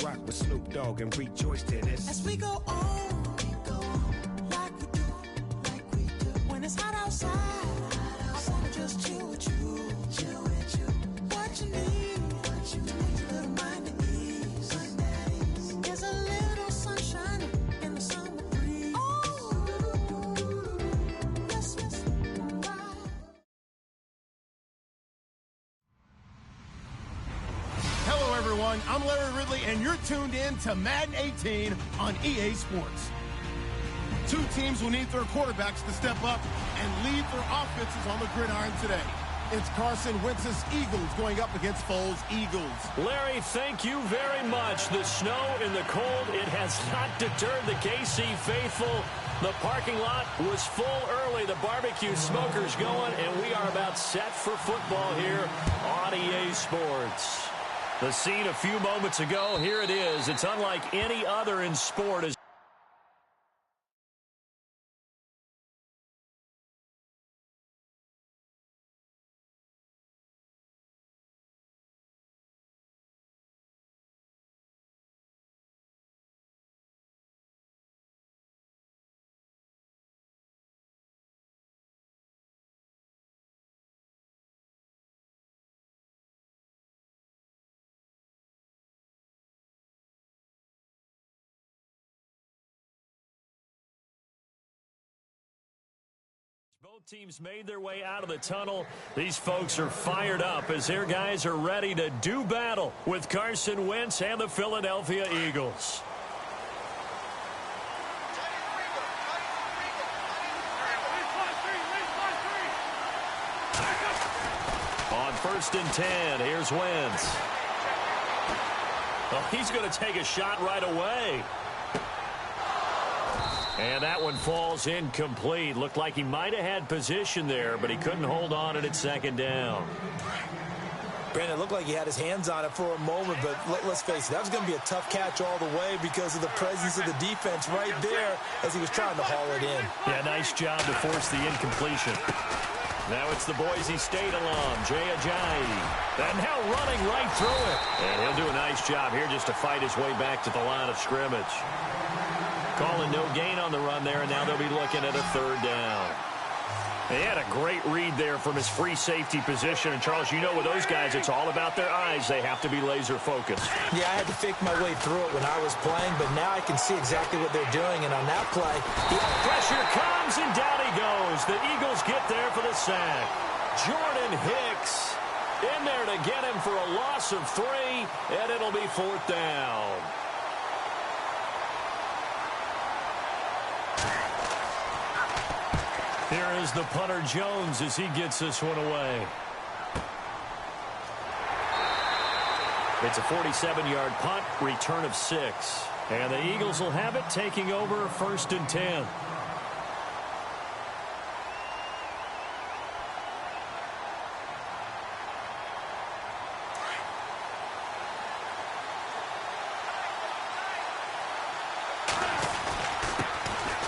rock with Snoop Dogg and rejoice to this. As we go on, like we do. When it's hot outside, I wanna just chill with you. What you need, a little mind at ease. There's a little sunshine in the summer breeze. Oh, yes, right. Hello, everyone. I'm Larry Ridley, and you're tuned in to Madden 18 on EA Sports. Two teams will need their quarterbacks to step up and lead their offenses on the gridiron today. It's Carson Wentz's Eagles going up against Foles' Eagles. Larry, thank you very much. The snow and the cold, it has not deterred the KC faithful. The parking lot was full early. The barbecue smoker's going, and we are about set for football here on EA Sports. The scene a few moments ago, here it is. It's unlike any other in sport. Both teams made their way out of the tunnel. These folks are fired up as their guys are ready to do battle with Carson Wentz and the Philadelphia Eagles. On 1st and 10, here's Wentz. Oh, he's going to take a shot right away. And that one falls incomplete. Looked like he might have had position there, but he couldn't hold on it at 2nd down. Brandon, it looked like he had his hands on it for a moment, but let's face it, that was going to be a tough catch all the way because of the presence of the defense right there as he was trying to haul it in. Yeah, nice job to force the incompletion. Now it's the Boise State alum, Jay Ajayi. And now running right through it. And he'll do a nice job here just to fight his way back to the line of scrimmage. Calling no gain on the run there, and now they'll be looking at a 3rd down. He had a great read there from his free safety position. And, Charles, you know with those guys, it's all about their eyes. They have to be laser-focused. Yeah, I had to fake my way through it when I was playing, but now I can see exactly what they're doing. And on that play, pressure comes, and down he goes. The Eagles get there for the sack. Jordan Hicks in there to get him for a loss of 3, and it'll be 4th down. Here is the punter Jones as he gets this one away. It's a 47-yard punt, return of 6. And the Eagles will have it, taking over 1st and 10.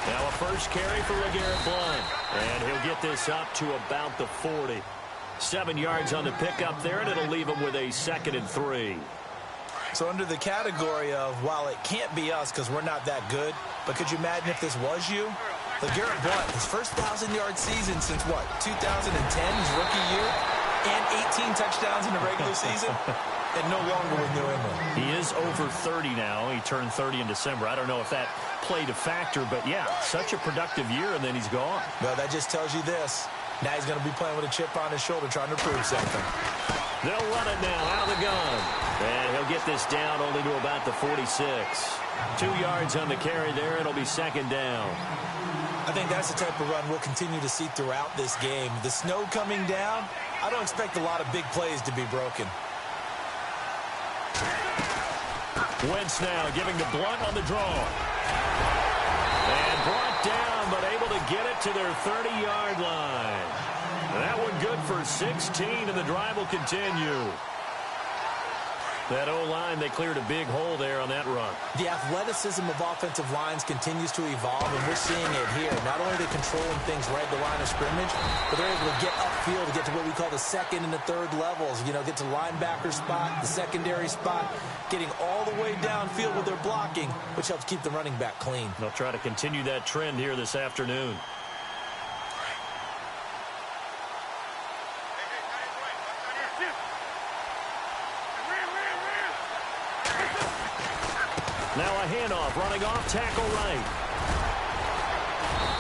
Now a first carry for LeGarrette Blount. And he'll get this up to about the 40. 7 yards on the pickup there, and it'll leave him with a 2nd and 3. So under the category of, while it can't be us because we're not that good, but could you imagine if this was you? LeGarrette Blount, his first 1,000-yard season since, what, 2010, his rookie year, and 18 touchdowns in the regular season, and no longer with New England. He is over 30 now. He turned 30 in December. I don't know if that played a factor, but, yeah, such a productive year, and then he's gone. Well, that just tells you this. Now he's going to be playing with a chip on his shoulder trying to prove something. They'll run it now out of the gun. And he'll get this down only to about the 46. 2 yards on the carry there. It'll be 2nd down. I think that's the type of run we'll continue to see throughout this game. The snow coming down, I don't expect a lot of big plays to be broken. Wentz now giving to Blount on the draw. And brought down, but able to get it to their 30-yard line. And that one good for 16, and the drive will continue. That O-line, they cleared a big hole there on that run. The athleticism of offensive lines continues to evolve, and we're seeing it here. Not only are they controlling things right at the line of scrimmage, but they're able to get upfield to get to what we call the second and the third levels. You know, get to linebacker spot, the secondary spot, getting all the way downfield with their blocking, which helps keep the running back clean. They'll try to continue that trend here this afternoon. Now a handoff, running off, tackle right.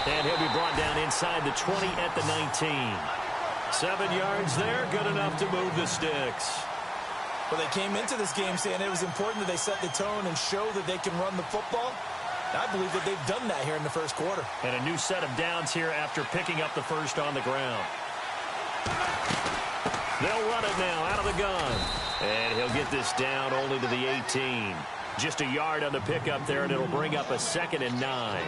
And he'll be brought down inside the 20 at the 19. 7 yards there, good enough to move the sticks. Well, they came into this game saying it was important that they set the tone and show that they can run the football. I believe that they've done that here in the first quarter. And a new set of downs here after picking up the first on the ground. They'll run it now out of the gun. And he'll get this down only to the 18. Just a yard on the pickup there, and it'll bring up a 2nd and 9.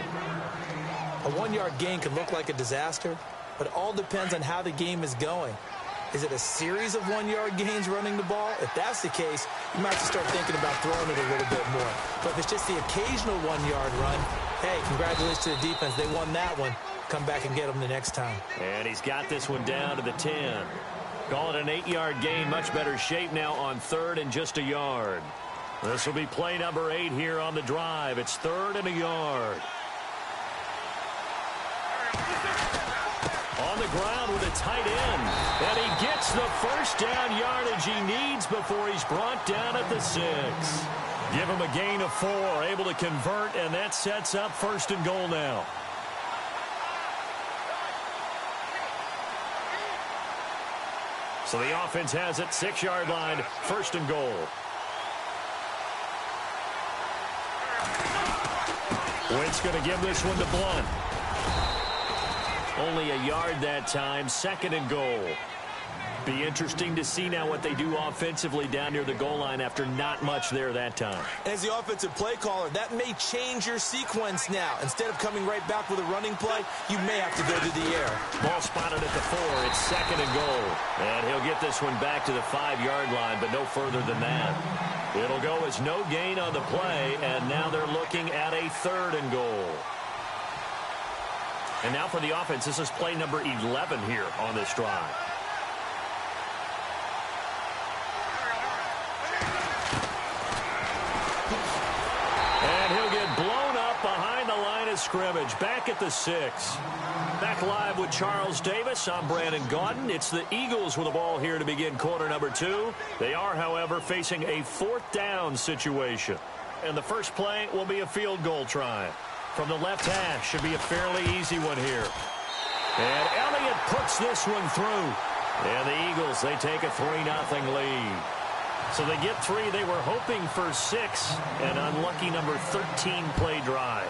A 1-yard gain can look like a disaster, but it all depends on how the game is going. Is it a series of 1-yard gains running the ball? If that's the case, you might have to start thinking about throwing it a little bit more. But if it's just the occasional 1-yard run, hey, congratulations to the defense. They won that one. Come back and get them the next time. And he's got this one down to the 10. Call it an 8-yard gain. Much better shape now on 3rd and just a yard. This will be play number 8 here on the drive. It's 3rd and a yard. On the ground with a tight end. And he gets the first down yardage he needs before he's brought down at the 6. Give him a gain of 4, able to convert, and that sets up 1st and goal now. So the offense has it, 6-yard line, 1st and goal. Wentz going to give this one to Blunt. Only a yard that time, 2nd and goal. Be interesting to see now what they do offensively down near the goal line after not much there that time. As the offensive play caller, that may change your sequence now. Instead of coming right back with a running play, you may have to go to the air. Ball spotted at the 4. It's 2nd and goal. And he'll get this one back to the 5-yard line, but no further than that. It'll go as no gain on the play, and now they're looking at a 3rd and goal. And now for the offense, this is play number 11 here on this drive. And he'll get blown up behind the line of scrimmage, back at the 6. Back live with Charles Davis. I'm Brandon Gaudin. It's the Eagles with the ball here to begin quarter number 2. They are, however, facing a 4th down situation. And the first play will be a field goal try. From the left hash, should be a fairly easy one here. And Elliott puts this one through. And the Eagles, they take a 3-0 lead. So they get 3. They were hoping for 6. An unlucky number 13 play drive.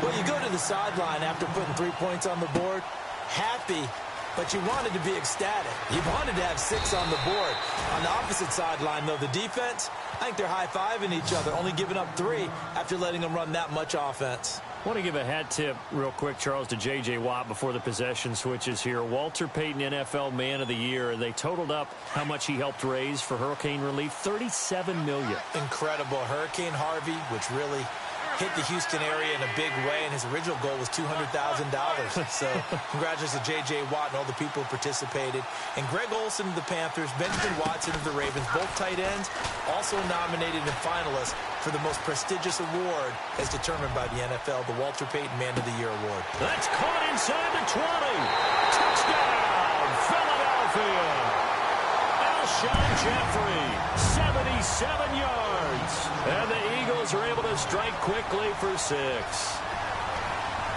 Well, you go to the sideline after putting 3 points on the board, happy, but you wanted to be ecstatic. You wanted to have 6 on the board. On the opposite sideline, though, the defense, I think they're high-fiving each other, only giving up 3 after letting them run that much offense. I want to give a hat tip real quick, Charles, to J.J. Watt before the possession switches here. Walter Payton, NFL Man of the Year. They totaled up how much he helped raise for hurricane relief, $37 million. Incredible. Hurricane Harvey, which really hit the Houston area in a big way, and his original goal was $200,000. So congratulations to J.J. Watt and all the people who participated. And Greg Olsen of the Panthers, Benjamin Watson of the Ravens, both tight ends, also nominated and finalists for the most prestigious award as determined by the NFL, the Walter Payton Man of the Year Award. That's caught inside the 20. Touchdown, Philadelphia. Alshon Jeffrey, 77 yards. And the Eagles are able to strike quickly for 6.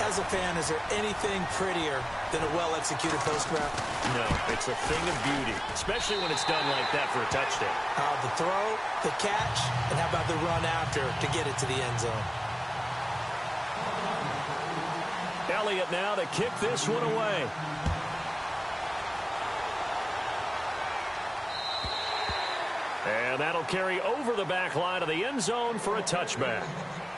As a fan, is there anything prettier than a well-executed post route? No, it's a thing of beauty, especially when it's done like that for a touchdown. The throw, the catch, and how about the run after to get it to the end zone? Elliott now to kick this one away. And that'll carry over the back line of the end zone for a touchback.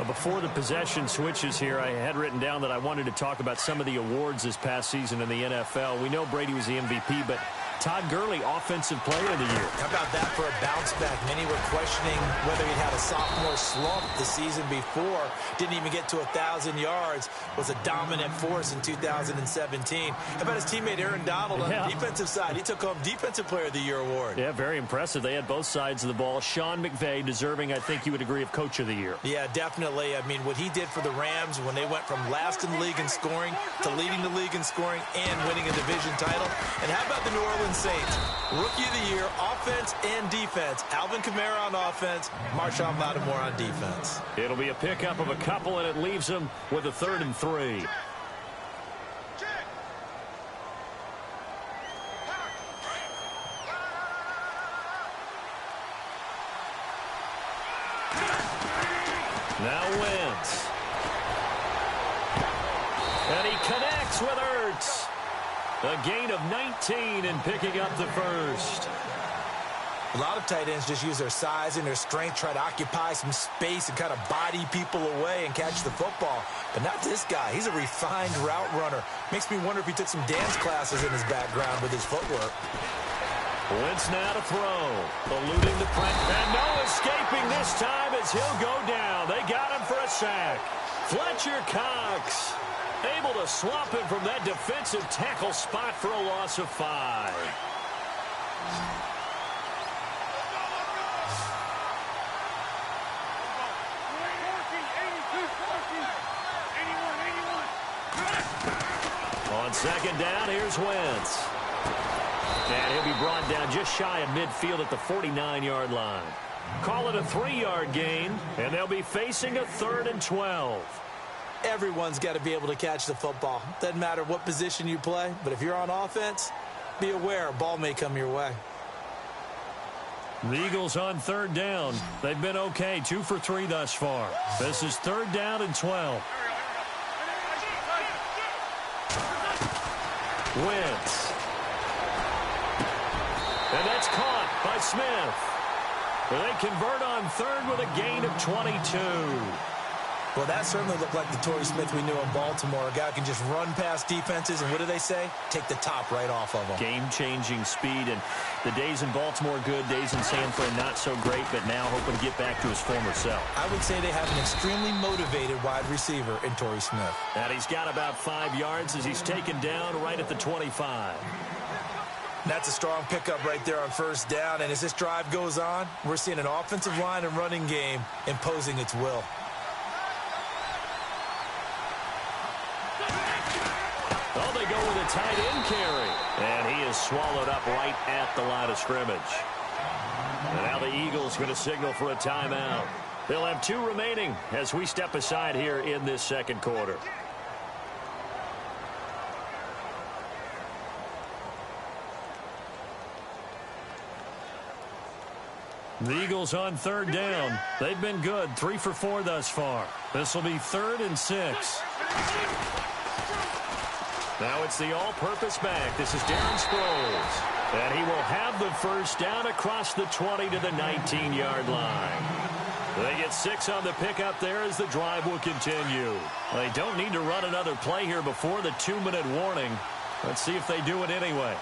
Before the possession switches here, I had written down that I wanted to talk about some of the awards this past season in the NFL. We know Brady was the MVP, but Todd Gurley, Offensive Player of the Year. How about that for a bounce back? Many were questioning whether he'd had a sophomore slump the season before. Didn't even get to 1,000 yards. Was a dominant force in 2017. How about his teammate Aaron Donald on the defensive side? He took home Defensive Player of the Year award. Yeah, very impressive. They had both sides of the ball. Sean McVay deserving, I think you would agree, of Coach of the Year. Yeah, definitely. I mean, what he did for the Rams when they went from last in the league in scoring to leading the league in scoring and winning a division title. And how about the New Orleans Saints? Rookie of the Year, offense and defense. Alvin Kamara on offense, Marshon Lattimore on defense. It'll be a pickup of a couple, and it leaves them with a 3rd and 3. Now Wentz. And he connects with Ertz. A gain of 19 and picking up the first. A lot of tight ends just use their size and their strength, try to occupy some space and kind of body people away and catch the football. But not this guy. He's a refined route runner. Makes me wonder if he took some dance classes in his background with his footwork. Wentz now to throw. Eluding the pressure. And no escaping this time as he'll go down. They got him for a sack. Fletcher Cox able to swamp him from that defensive tackle spot for a loss of 5. On 2nd down, here's Wentz. And he'll be brought down just shy of midfield at the 49-yard line. Call it a 3-yard gain, and they'll be facing a 3rd and 12. Everyone's got to be able to catch the football. Doesn't matter what position you play, but if you're on offense, be aware a ball may come your way. The Eagles on 3rd down. They've been okay, 2 for 3 thus far. This is 3rd down and 12. Wentz. And that's caught by Smith. They convert on 3rd with a gain of 22. Well, that certainly looked like the Torrey Smith we knew in Baltimore. A guy who can just run past defenses, and what do they say? Take the top right off of them. Game-changing speed, and the days in Baltimore good, days in San Fran not so great, but now hoping to get back to his former self. I would say they have an extremely motivated wide receiver in Torrey Smith. And he's got about 5 yards as he's taken down right at the 25. That's a strong pickup right there on 1st down, and as this drive goes on, we're seeing an offensive line and running game imposing its will. Oh, they go with a tight end carry. And he is swallowed up right at the line of scrimmage. And now the Eagles going to signal for a timeout. They'll have 2 remaining as we step aside here in this 2nd quarter. The Eagles on 3rd down. They've been good, 3 for 4 thus far. This will be 3rd and 6. Now it's the all-purpose back. This is Darren Sproles. And he will have the 1st down across the 20 to the 19-yard line. They get 6 on the pickup there as the drive will continue. They don't need to run another play here before the 2-minute warning. Let's see if they do it anyway.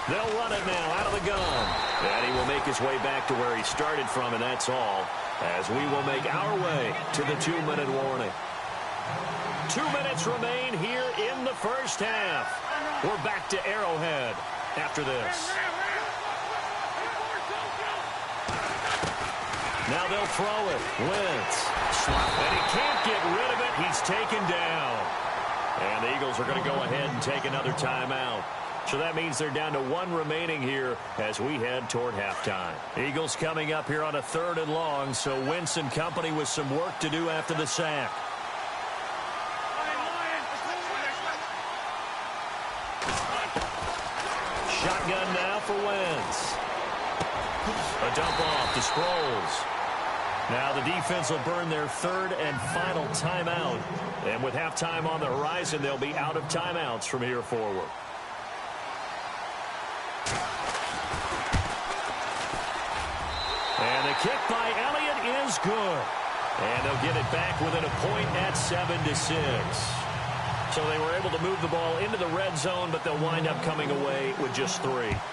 They'll run it now out of the gun. And he will make his way back to where he started from, and that's all. As we will make our way to the 2-minute warning. 2 minutes remain here in the 1st half. We're back to Arrowhead after this. Now they'll throw it. Wentz. And he can't get rid of it. He's taken down. And the Eagles are going to go ahead and take another timeout. So that means they're down to 1 remaining here as we head toward halftime. Eagles coming up here on a 3rd and long, so Wentz and company with some work to do after the sack. Shotgun now for Wentz. A dump off to Sproles. Now the defense will burn their 3rd and final timeout. And with halftime on the horizon, they'll be out of timeouts from here forward. And the kick by Elliott is good. And they'll get it back within a point at 7-6. So they were able to move the ball into the red zone, but they'll wind up coming away with just 3.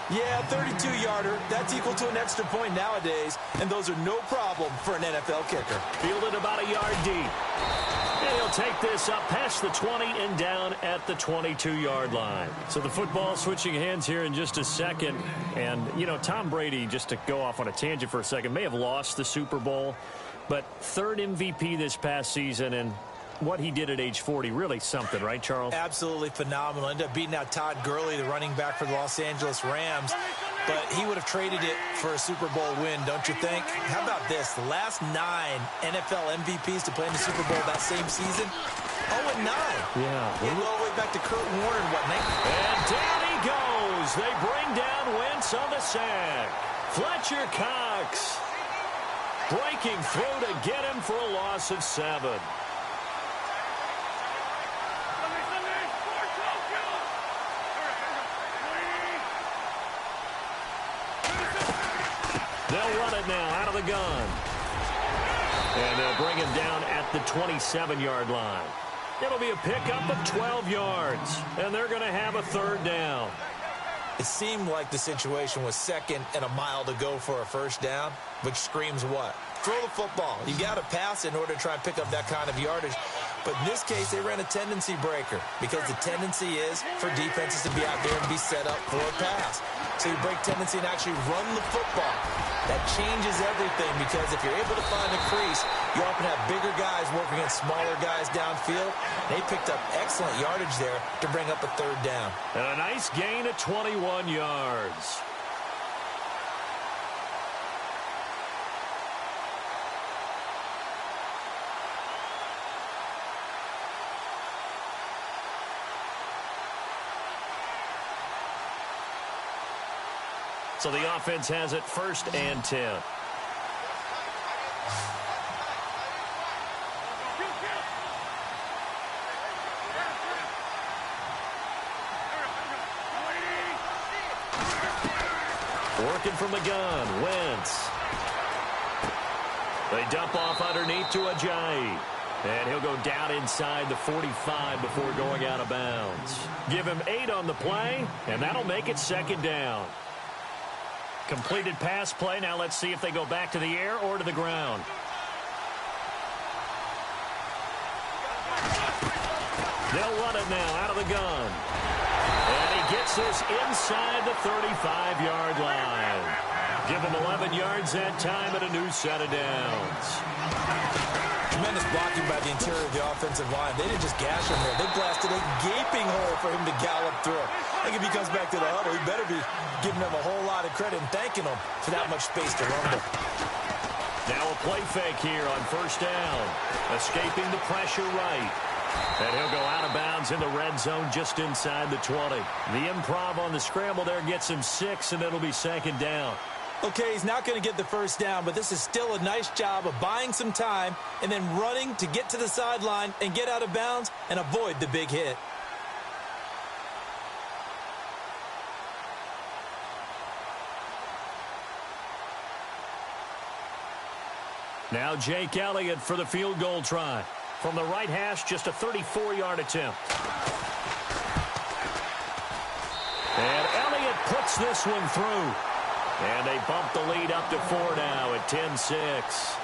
Yeah, 32-yarder. That's equal to an extra point nowadays, and those are no problem for an NFL kicker. Fielded about a yard deep. And he'll take this up past the 20 and down at the 22-yard line. So the football switching hands here in just a second. And, you know, Tom Brady, just to go off on a tangent for a second, may have lost the Super Bowl, but 3rd MVP this past season, and what he did at age 40, really something, right, Charles? Absolutely phenomenal. Ended up beating out Todd Gurley, the running back for the Los Angeles Rams. But he would have traded it for a Super Bowl win, don't you think? How about this? The last 9 NFL MVPs to play in the Super Bowl that same season, 0-9. Yeah. He go all the way back to Kurt Warner, what, Nick? And down he goes. They bring down Wentz on the sack. Fletcher Cox breaking through to get him for a loss of 7. They'll run it now out of the gun. And they'll bring him down at the 27-yard line. It'll be a pickup of 12 yards. And they're going to have a 3rd down. It seemed like the situation was 2nd and a mile to go for a 1st down, which screams what? Throw the football. You got to pass in order to try and pick up that kind of yardage. But in this case, they ran a tendency breaker because the tendency is for defenses to be out there and be set up for a pass. So you break tendency and actually run the football. That changes everything because if you're able to find a crease, you often have bigger guys working against smaller guys downfield. They picked up excellent yardage there to bring up a 3rd down. And a nice gain of 21 yards. So the offense has it 1st and 10. Working from the gun, Wentz. They dump off underneath to Ajayi. And he'll go down inside the 45 before going out of bounds. Give him 8 on the play, and that'll make it 2nd down. Completed pass play. Now let's see if they go back to the air or to the ground. They'll run it now out of the gun. And he gets this inside the 35-yard line. Give him 11 yards that time and a new set of downs. Tremendous blocking by the interior of the offensive line. They didn't just gash him there. They blasted a gaping hole for him to gallop through. I think if he comes back to the huddle, he better be giving them a whole lot of credit and thanking them for that much space to rumble. Now a play fake here on 1st down. Escaping the pressure right. And he'll go out of bounds in the red zone just inside the 20. The improv on the scramble there gets him 6, and it'll be 2nd down. Okay, he's not going to get the 1st down, but this is still a nice job of buying some time and then running to get to the sideline and get out of bounds and avoid the big hit. Now Jake Elliott for the field goal try. From the right hash, just a 34-yard attempt. And Elliott puts this one through. And they bump the lead up to 4 now at 10-6.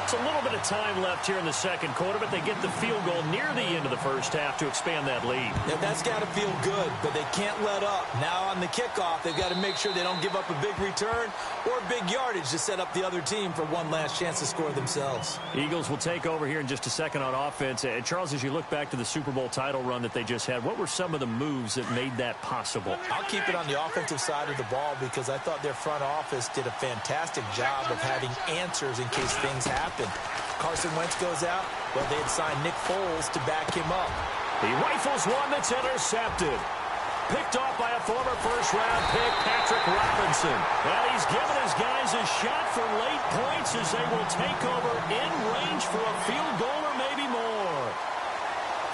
It's a little bit of time left here in the 2nd quarter, but they get the field goal near the end of the 1st half to expand that lead. Yeah, that's got to feel good, but they can't let up. Now on the kickoff, they've got to make sure they don't give up a big return or big yardage to set up the other team for one last chance to score themselves. Eagles will take over here in just a second on offense. And Charles, as you look back to the Super Bowl title run that they just had, what were some of the moves that made that possible? I'll keep it on the offensive side of the ball because I thought their front office did a fantastic job of having answers in case things happen. Carson Wentz goes out. Well, they had signed Nick Foles to back him up. He rifles one that's intercepted. Picked off by a former first-round pick, Patrick Robinson. And he's given his guys a shot for late points as they will take over in range for a field goal or maybe more.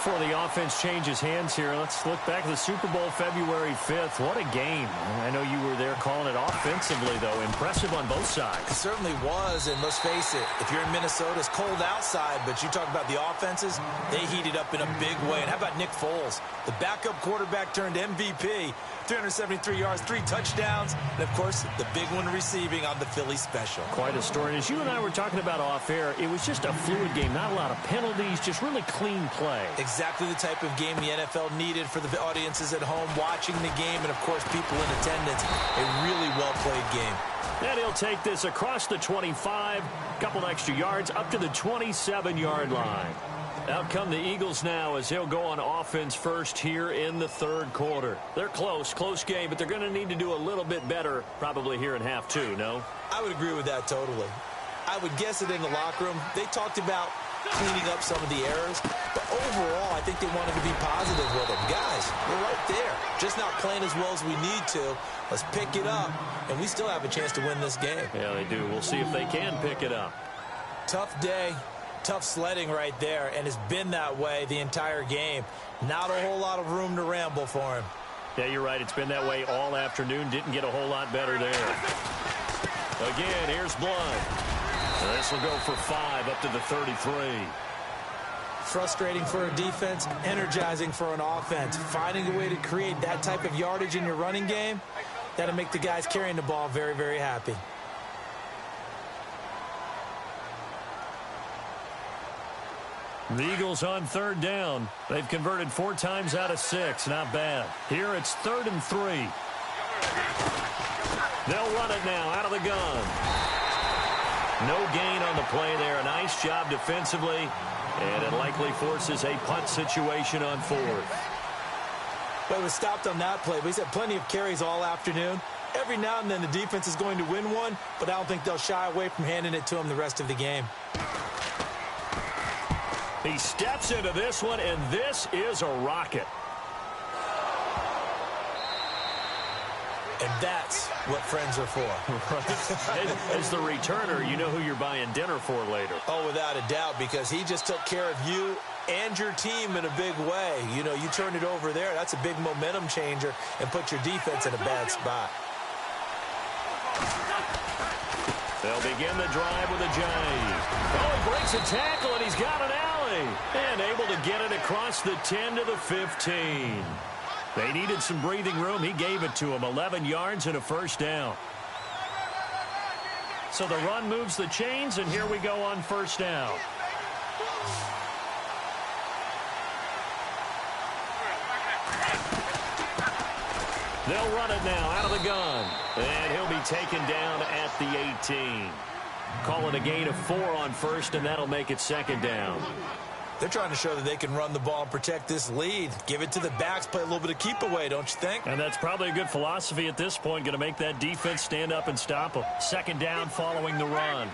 Before the offense changes hands here, let's look back at the Super Bowl February 5th. What a game. I know you were there calling it offensively, though. Impressive on both sides. It certainly was, and let's face it, if you're in Minnesota, it's cold outside, but you talk about the offenses, they heated up in a big way. And how about Nick Foles, the backup quarterback turned MVP, 373 yards, 3 touchdowns, and, of course, the big one receiving on the Philly special. Quite a story. And as you and I were talking about off air, it was just a fluid game, not a lot of penalties, just really clean play. Exactly the type of game the NFL needed for the audiences at home watching the game and, of course, people in attendance. A really well-played game. And he'll take this across the 25, couple extra yards, up to the 27-yard line. Out come the Eagles now as he'll go on offense first here in the third quarter. They're close game, but they're going to need to do a little bit better probably here in half two, no? I would agree with that totally. I would guess it in the locker room. They talked about cleaning up some of the errors, but overall, I think they wanted to be positive with them. Guys, we're right there. Just not playing as well as we need to. Let's pick it up, and we still have a chance to win this game. Yeah, they do. We'll see if they can pick it up. Tough day. Tough sledding right there, and it's been that way the entire game. Not a whole lot of room to ramble for him. Yeah, you're right. It's been that way all afternoon. Didn't get a whole lot better there. Again, here's Blood. This will go for 5 up to the 33. Frustrating for a defense, energizing for an offense. Finding a way to create that type of yardage in your running game, that'll make the guys carrying the ball very, very happy. The Eagles on third down. They've converted 4 times out of 6. Not bad. Here it's 3rd and 3. They'll run it now out of the gun. No gain on the play there. A nice job defensively. And it likely forces a punt situation on 4th. But it was stopped on that play. But he's had plenty of carries all afternoon. Every now and then the defense is going to win one, but I don't think they'll shy away from handing it to him the rest of the game. He steps into this one, and this is a rocket. And that's what friends are for. As the returner, you know who you're buying dinner for later. Oh, without a doubt, because he just took care of you and your team in a big way. You know, you turn it over there, that's a big momentum changer, and put your defense in a bad spot. They'll begin the drive with a jive. Oh, he breaks a tackle, and he's got an alley. And able to get it across the 10 to the 15. They needed some breathing room. He gave it to them. 11 yards and a first down. So the run moves the chains, and here we go on first down. They'll run it now out of the gun. And he'll be taken down at the 18. Call it a gain of 4 on first, and that'll make it second down. They're trying to show that they can run the ball and protect this lead. Give it to the backs, play a little bit of keep away, don't you think? And that's probably a good philosophy at this point. Going to make that defense stand up and stop them. Second down following the run.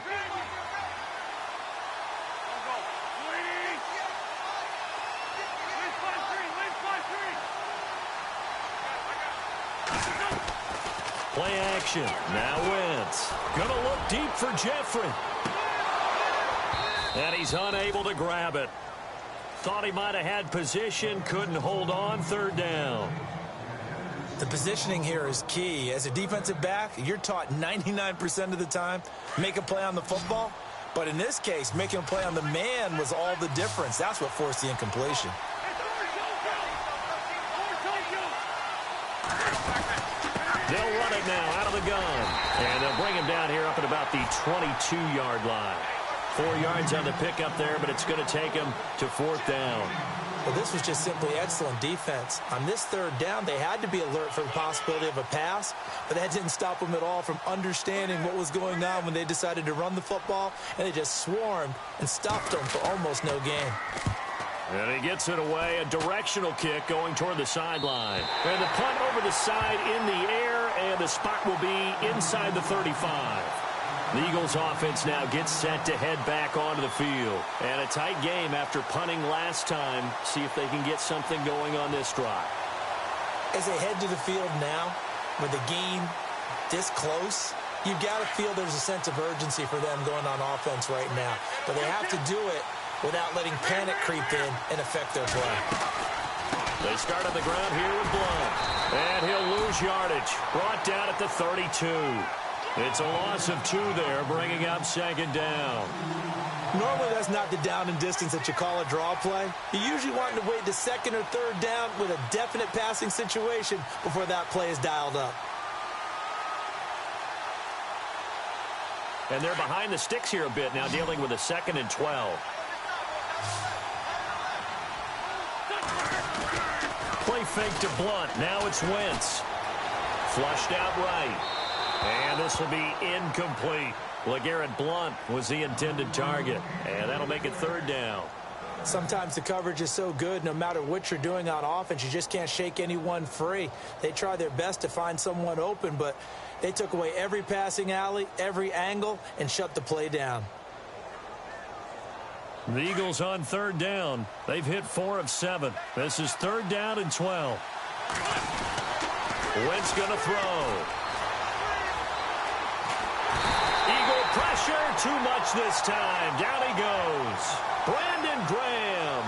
Play action. Now Wentz. Gonna look deep for Jeffrey. And he's unable to grab it. Thought he might have had position. Couldn't hold on. Third down. The positioning here is key. As a defensive back, you're taught 99% of the time, make a play on the football. But in this case, making a play on the man was all the difference. That's what forced the incompletion. They'll run it now out of the gun. And they'll bring him down here up at about the 22-yard line. 4 yards on the pickup there, but it's going to take him to 4th down. Well, this was just simply excellent defense. On this third down, they had to be alert for the possibility of a pass, but that didn't stop them at all from understanding what was going on when they decided to run the football, and they just swarmed and stopped them for almost no gain. And he gets it away, a directional kick going toward the sideline. And the punt over the side in the air, and the spot will be inside the 35. The Eagles offense now gets set to head back onto the field. And a tight game after punting last time. See if they can get something going on this drive. As they head to the field now, with the game this close, you've got to feel there's a sense of urgency for them going on offense right now. But they have to do it without letting panic creep in and affect their play. They start on the ground here with Blunt. And he'll lose yardage. Brought down at the 32. It's a loss of 2 there, bringing up second down. Normally, that's not the down and distance that you call a draw play. You usually want to wait to second or third down with a definite passing situation before that play is dialed up. And they're behind the sticks here a bit now, dealing with a 2nd and 12. Play fake to Blunt. Now it's Wentz. Flushed out right. And this will be incomplete. LeGarrette Blunt was the intended target. And that'll make it 3rd down. Sometimes the coverage is so good, no matter what you're doing on offense, you just can't shake anyone free. They try their best to find someone open, but they took away every passing alley, every angle, and shut the play down. The Eagles on 3rd down. They've hit 4 of 7. This is 3rd down and 12. Wentz going to throw. Eagle pressure, too much this time. Down he goes. Brandon Graham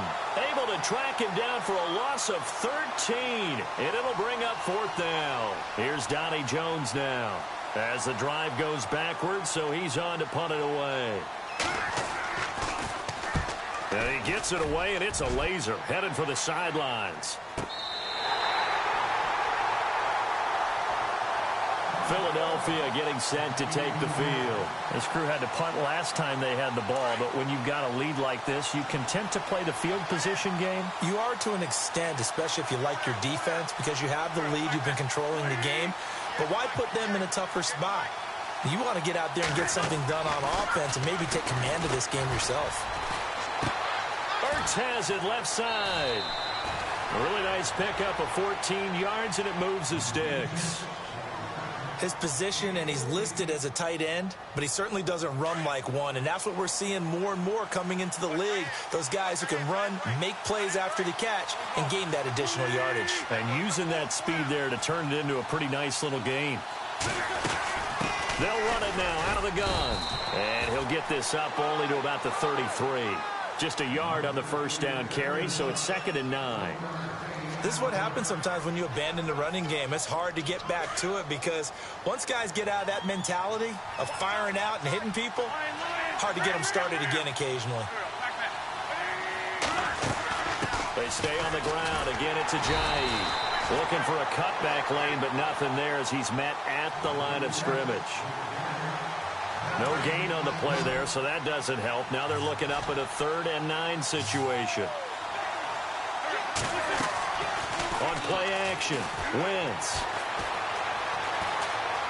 able to track him down for a loss of 13, and it'll bring up 4th down. Here's Donnie Jones now as the drive goes backwards, so he's on to punt it away. And he gets it away, and it's a laser headed for the sidelines. Philadelphia getting set to take the field. This crew had to punt last time they had the ball, but when you've got a lead like this, you content to play the field position game? You are to an extent, especially if you like your defense, because you have the lead, you've been controlling the game. But why put them in a tougher spot? You want to get out there and get something done on offense and maybe take command of this game yourself. Ertz has it left side. A really nice pickup of 14 yards, and it moves the sticks. His position, and he's listed as a tight end, but he certainly doesn't run like one, and that's what we're seeing more and more coming into the league. Those guys who can run, make plays after the catch, and gain that additional yardage. And using that speed there to turn it into a pretty nice little gain. They'll run it now out of the gun. And he'll get this up only to about the 33. Just a yard on the 1st down carry, so it's 2nd and 9. This is what happens sometimes when you abandon the running game. It's hard to get back to it because once guys get out of that mentality of firing out and hitting people, hard to get them started again occasionally. They stay on the ground. Again, it's Ajayi. Looking for a cutback lane, but nothing there as he's met at the line of scrimmage. No gain on the play there, so that doesn't help. Now they're looking up at a 3rd and 9 situation. On play action, Wentz.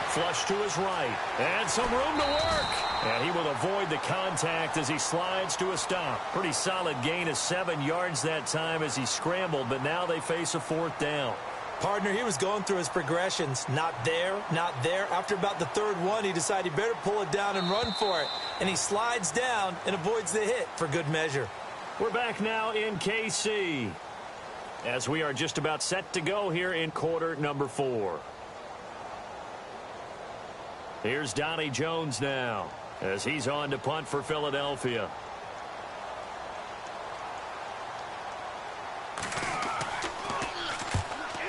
Flush to his right. And some room to work. And he will avoid the contact as he slides to a stop. Pretty solid gain of 7 yards that time as he scrambled, but now they face a 4th down. Partner, he was going through his progressions. Not there, not there. After about the 3rd one, he decided he better pull it down and run for it. And he slides down and avoids the hit for good measure. We're back now in KC, as we are just about set to go here in quarter number 4. Here's Donnie Jones now as he's on to punt for Philadelphia.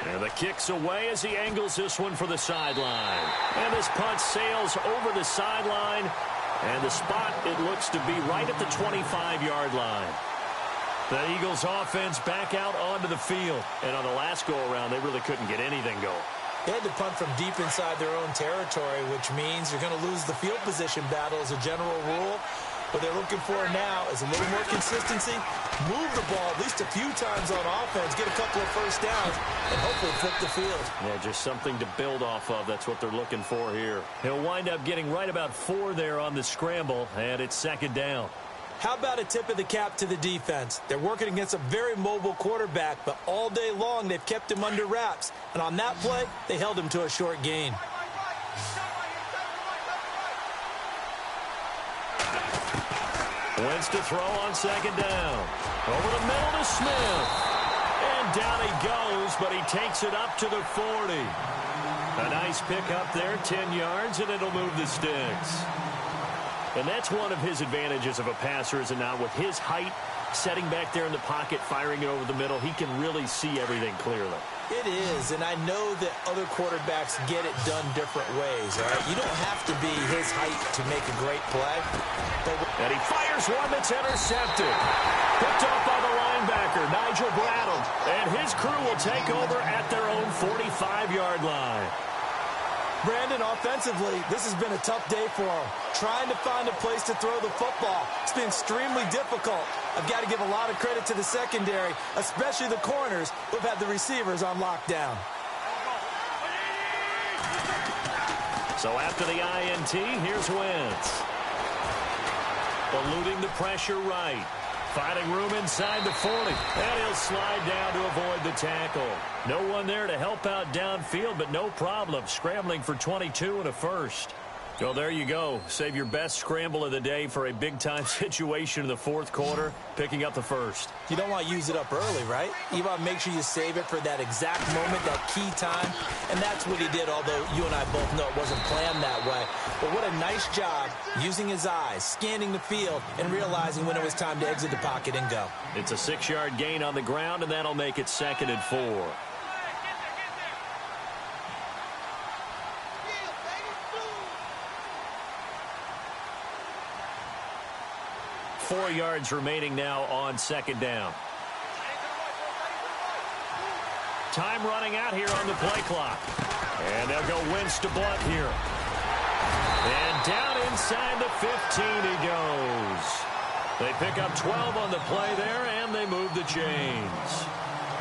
And the kick's away as he angles this one for the sideline. And this punt sails over the sideline. And the spot, it looks to be right at the 25-yard line. The Eagles offense back out onto the field. And on the last go-around, they really couldn't get anything going. They had to punt from deep inside their own territory, which means you're going to lose the field position battle as a general rule. What they're looking for now is a little more consistency, move the ball at least a few times on offense, get a couple of 1st downs, and hopefully flip the field. Yeah, just something to build off of. That's what they're looking for here. He'll wind up getting right about 4 there on the scramble, and it's 2nd down. How about a tip of the cap to the defense? They're working against a very mobile quarterback, but all day long they've kept him under wraps. And on that play, they held him to a short gain. Wentz to throw on 2nd down. Over the middle to Smith. And down he goes, but he takes it up to the 40. A nice pick up there, 10 yards, and it'll move the sticks. And that's one of his advantages of a passer, is it not? With his height, setting back there in the pocket, firing it over the middle, he can really see everything clearly. It is, and I know that other quarterbacks get it done different ways, all right? You don't have to be his height to make a great play. And he fires one that's intercepted. Picked off by the linebacker, Nigel Bradham. And his crew will take over at their own 45-yard line. Brandon, offensively, this has been a tough day for him. Trying to find a place to throw the football. It's been extremely difficult. I've got to give a lot of credit to the secondary, especially the corners who've had the receivers on lockdown. So after the INT, here's Wentz. Eluding the pressure right. Finding room inside the 40. And he'll slide down to avoid the tackle. No one there to help out downfield, but no problem. Scrambling for 22 and a first. So there you go. Save your best scramble of the day for a big-time situation in the fourth quarter, picking up the first. You don't want to use it up early, right? You want to make sure you save it for that exact moment, that key time. And that's what he did, although you and I both know it wasn't planned that way. But what a nice job using his eyes, scanning the field, and realizing when it was time to exit the pocket and go. It's a 6-yard gain on the ground, and that'll make it 2nd and 4. Four yards remaining now on 2nd down. Time running out here on the play clock. And they'll go Wentz to Blunt here. And down inside the 15 he goes. They pick up 12 on the play there, and they move the chains.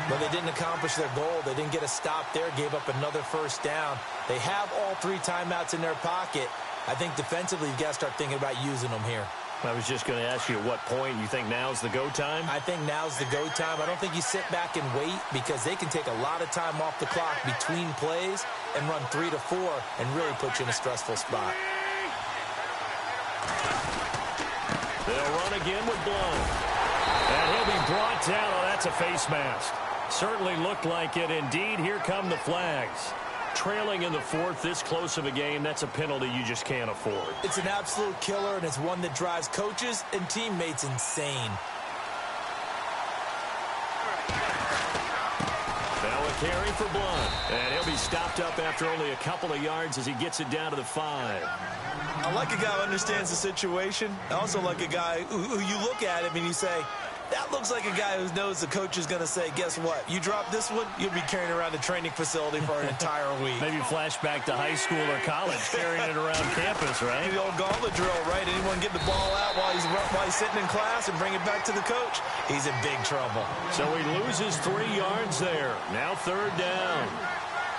But they didn't accomplish their goal. They didn't get a stop there, gave up another first down. They have all 3 timeouts in their pocket. I think defensively you've got to start thinking about using them here. I was just going to ask you at what point you think now's the go time? I think now's the go time. I don't think you sit back and wait, because they can take a lot of time off the clock between plays and run 3 to 4 and really put you in a stressful spot. They'll run again with Blunt. And he'll be brought down. Oh, that's a face mask. Certainly looked like it. Indeed, here come the flags. Trailing in the 4th, this close of a game, that's a penalty you just can't afford. It's an absolute killer, and it's one that drives coaches and teammates insane. Now a carry for Blunt. And he'll be stopped up after only a couple of yards as he gets it down to the 5. I like a guy who understands the situation. I also like a guy who you look at him and you say, that looks like a guy who knows the coach is going to say, guess what? You drop this one, you'll be carrying around the training facility for an entire week. Maybe flashback to high school or college, carrying it around campus, right? The old gauntlet drill, right? Anyone get the ball out while he's sitting in class and bring it back to the coach? He's in big trouble. So he loses 3 yards there. Now 3rd down.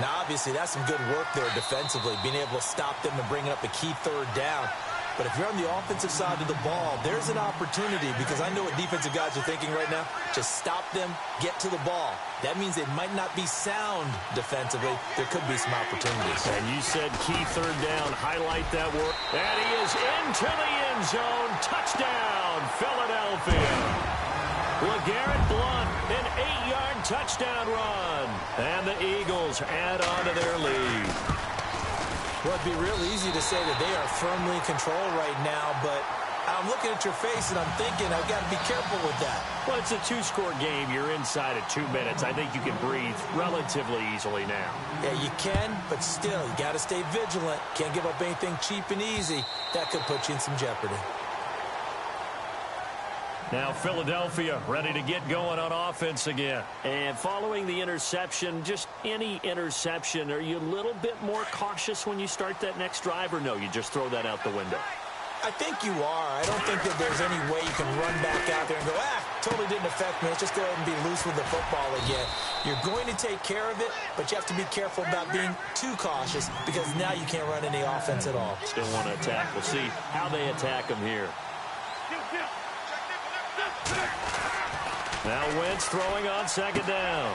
Now, obviously, that's some good work there defensively, being able to stop them and bringing up a key 3rd down. But if you're on the offensive side of the ball, there's an opportunity, because I know what defensive guys are thinking right now. Just stop them, get to the ball. That means they might not be sound defensively. There could be some opportunities. And you said key 3rd down. Highlight that work. And he is into the end zone. Touchdown, Philadelphia. LeGarrette Blunt, an 8-yard touchdown run. And the Eagles add on to their lead. Well, it'd be real easy to say that they are firmly in control right now, but I'm looking at your face and I'm thinking I've got to be careful with that. Well, it's a 2-score game. You're inside at 2 minutes. I think you can breathe relatively easily now. Yeah, you can, but still, you got to stay vigilant. Can't give up anything cheap and easy. That could put you in some jeopardy. Now Philadelphia ready to get going on offense again. And following the interception, just any interception, are you a little bit more cautious when you start that next drive, or no, you just throw that out the window? I think you are. I don't think that there's any way you can run back out there and go, totally didn't affect me. Let's just go ahead and be loose with the football again. You're going to take care of it, but you have to be careful about being too cautious, because now you can't run any offense at all. Still want to attack. We'll see how they attack them here. Now Wentz throwing on 2nd down.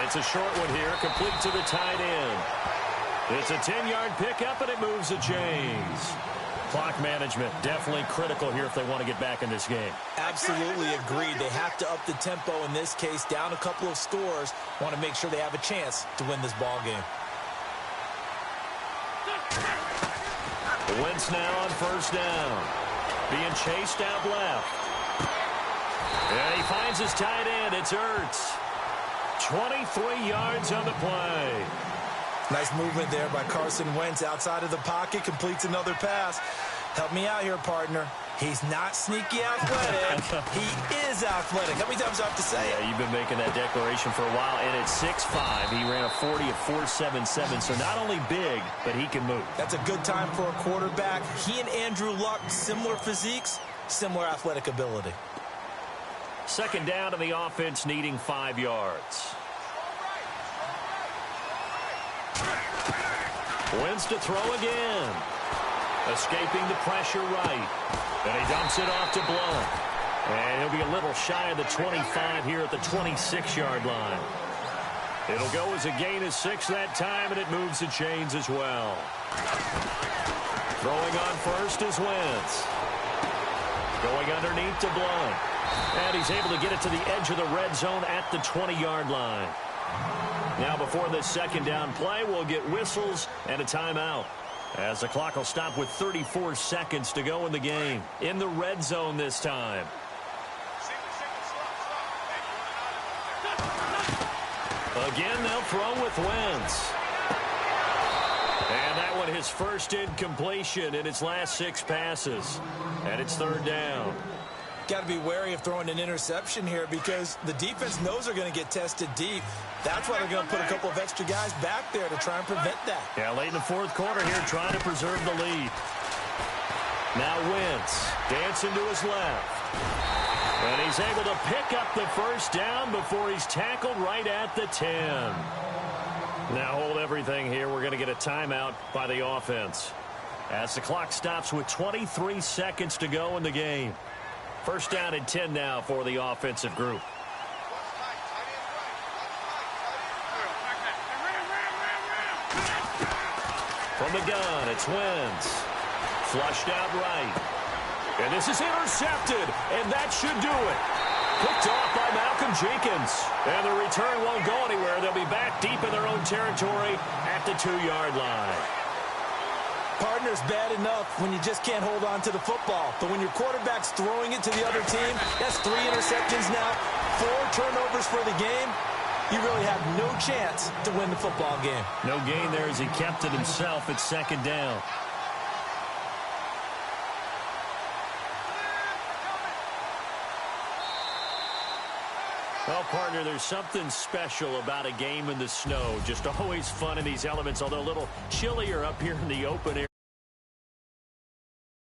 It's a short one here, complete to the tight end. It's a 10-yard pickup, and it moves the chains. Clock management definitely critical here if they want to get back in this game. Absolutely agreed. They have to up the tempo in this case, down a couple of scores. Want to make sure they have a chance to win this ball game. Wentz now on first down. Being chased out left. And he finds his tight end. It's Ertz. 23 yards on the play. Nice movement there by Carson Wentz outside of the pocket. Completes another pass. Help me out here, partner. He's not sneaky athletic. He is athletic. How many times do I have to say it? Yeah, you've been making that declaration for a while. And at 6'5", he ran a 40 at 4.77. So not only big, but he can move. That's a good time for a quarterback. He and Andrew Luck, similar physiques, similar athletic ability. Second down to the offense, needing 5 yards. Wentz to throw again. Escaping the pressure right. And he dumps it off to Blunt. And he'll be a little shy of the 25 here at the 26-yard line. It'll go as a gain of 6 that time, and it moves the chains as well. Throwing on first is Wentz. Going underneath to Blunt. And he's able to get it to the edge of the red zone at the 20-yard line. Now before this second down play, we'll get whistles and a timeout, as the clock will stop with 34 seconds to go in the game. In the red zone this time. Again, they'll throw with Wentz. And that one his first incompletion in its last 6 passes. And it's third down. Got to be wary of throwing an interception here because the defense knows they're going to get tested deep. That's why they're going to put a couple of extra guys back there to try and prevent that. Yeah, late in the fourth quarter here, trying to preserve the lead. Now Wentz dancing to his left. And he's able to pick up the first down before he's tackled right at the 10. Now hold everything here. We're going to get a timeout by the offense, as the clock stops with 23 seconds to go in the game. First down and 10 now for the offensive group. From the gun, it's Wentz. Flushed out right. And this is intercepted, and that should do it. Picked off by Malcolm Jenkins. And the return won't go anywhere. They'll be back deep in their own territory at the 2-yard line. Partner's bad enough when you just can't hold on to the football. But when your quarterback's throwing it to the other team, that's 3 interceptions now, 4 turnovers for the game. You really have no chance to win the football game. No gain there as he kept it himself at second down. Well, partner, there's something special about a game in the snow. Just always fun in these elements, although a little chillier up here in the open area.